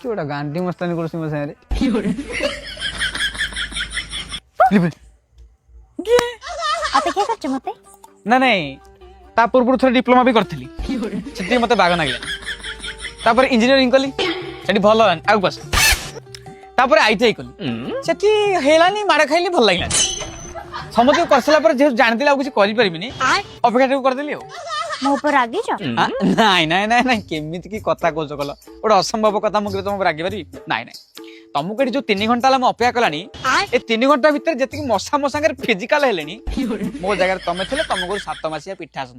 कि गोटा गांधी मस्तानी कर मो सारे अपेक्षा करछ मते ना नहीं ता पूर्व थोड़ा डिप्लोमा भी करथली सेठी मते बाग लागला तापर इंजीनियरिंग कली सेठी भलो आउ बस तापर आईटीआई कली सेठी हेलानी माड़ खाइली भल लागला समझ करसला पर जे जानथिला आ कुछ करि परिबिनी अपेक्षा कर देली हो मो ऊपर रागी छ नहीं नहीं नहीं नहीं केमिति की कथा कोच कल ओडा असंभव कथा मुके तुम रागी पारि नहीं नहीं तुमको जो 3 घंटा ला अपेक्षा कलानी ए 3 घंटा भीतर जति मशा मो संगे फिजिकल हेलेनी मो जगह तमे थिले तुमको 7 मासिया पिठा सन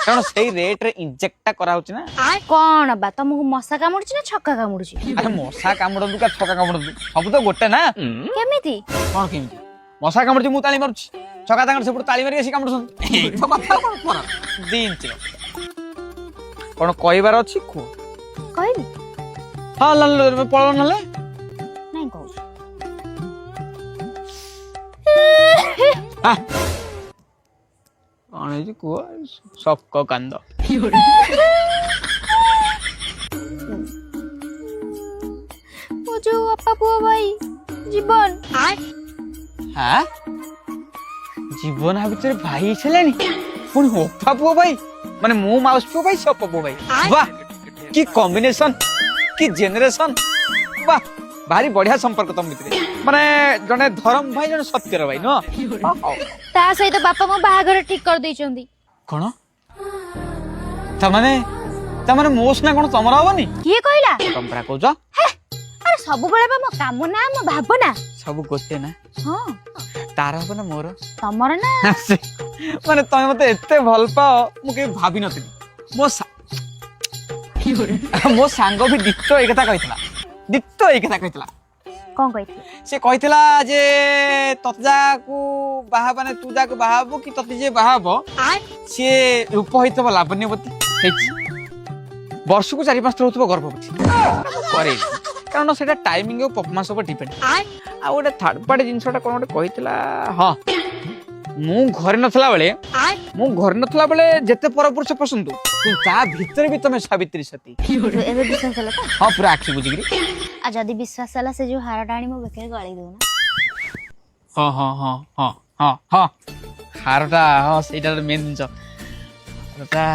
कारण सेही रेट रे इंजेक्ट करा होची ना कोन बा तुमको मशा कामुडछि ना छक्का कामुडछि अरे मशा कामुडू का छक्का कामुडू सब तो गोटे ना केमिति कोन केमिति मशा कामुडछि मु ताली मारुछि छक्का तांगर सेपुर ताली मारि आसी कामुडछन ए तो कथा कोन पर दिन चिलो कोन कहबार अछि को कहली हां ल पळो नले नहीं कहू आने जी को सबको कांद ओ जो अपा पुआ भाई जीवन हाँ जीवन हा भितर भाई छलेनी पुणी ओपा पुओ भाई माने मो माउस पुओ भाई सब पुओ भाई वाह की कॉम्बिनेशन की जेनरेशन वाह भारी बढ़िया संपर्क तुम भितर माने जने धर्म भाई जने सत्यर भाई नो ता सहित बापा मो बाहागर ठीक कर दैचंदी कोन तमाने मो सना कोन तमरा होबनी किए कहला तुम परा कहउछ अरे सब बेले बा मो काम ना मो भावना सब गोटे ना हां तार हो ना मोर तमर ना माने तमे मते एते भल पाओ मु के भाबी नथिली मो सांग भी दित्तो एक कथा कहितला दित्तो एक कथा कहितला कोन कहिथि से कहितला जे ततजा को बाहा माने तू जा को बाहाबो कि तते जे बाहाबो से रूप होइतबो लावण्यवती हेछि वर्ष को 4-5 थर होतबो गर्भवती करे कारण सेटा टाइमिंग और परफॉर्मेंस ऊपर डिपेंड आ ओडे थर्ड पार्टी जिंसटा कोन ओडे कहितला हां मु घर नथला बेले जेते परपुरुष पसंद तू ता भीतर भी तमे सावित्री सती एबे विश्वास हला त हां पूरा आखि बुझिगिरी आ जदी विश्वास हला से जो हार डाणी मो बेके गळी दो ना हां हां हां हां हां हां हारटा हां सेटा मेन जिंस हारटा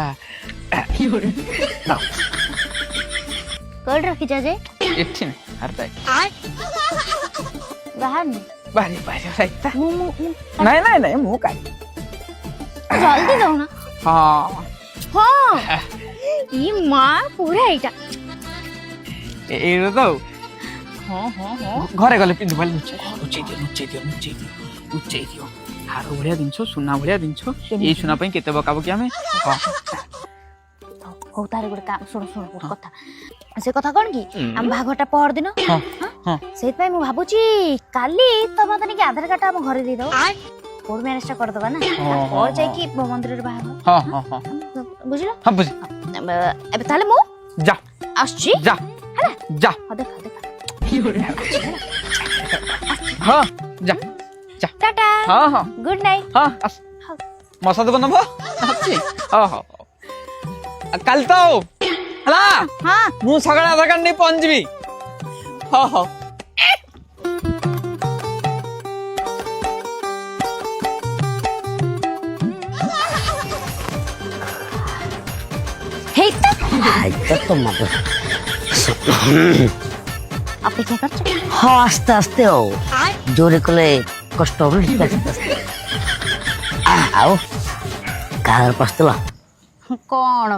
कोड रखी जा जे एठी में हारटा बाहर में बारी बारी राइता मु नहीं नहीं नहीं मु काई जल्दी दो ना हां हां ई मां पूरा एटा ए तो हां हां हां घरे गले पिंधु बाल नुचे दियो हार बढ़िया दिनछो सुना बढ़िया दिनछो ए सुना पई केते बकाबो कि हमें हां हो तारे गुड काम सुन सुन गुड कथा से कथा कोन की हम भागटा पर दिन हां हां सेत पई मु भाबुची काली तो मत नहीं कि आधार कार्ड हम घरे दे दो कोड मैनेज कर दबा ना और जाय कि मंदिर रे बाहर हां हां हां बुझलो हां बुझ अब ताले मु जा आछी जा हला जा देख हां जा जा टाटा हां हां गुड नाइट हां मसा तो बनबो अच्छी हां हां कल तो हला हां मु सगळा आधार कार्ड नहीं पहुंचबी हां हां हे तो मत अपेक्षा करछ हाँ आस्ते आस्ते हो जोरे कले कष्ट हो आओ कार पस्तला कोन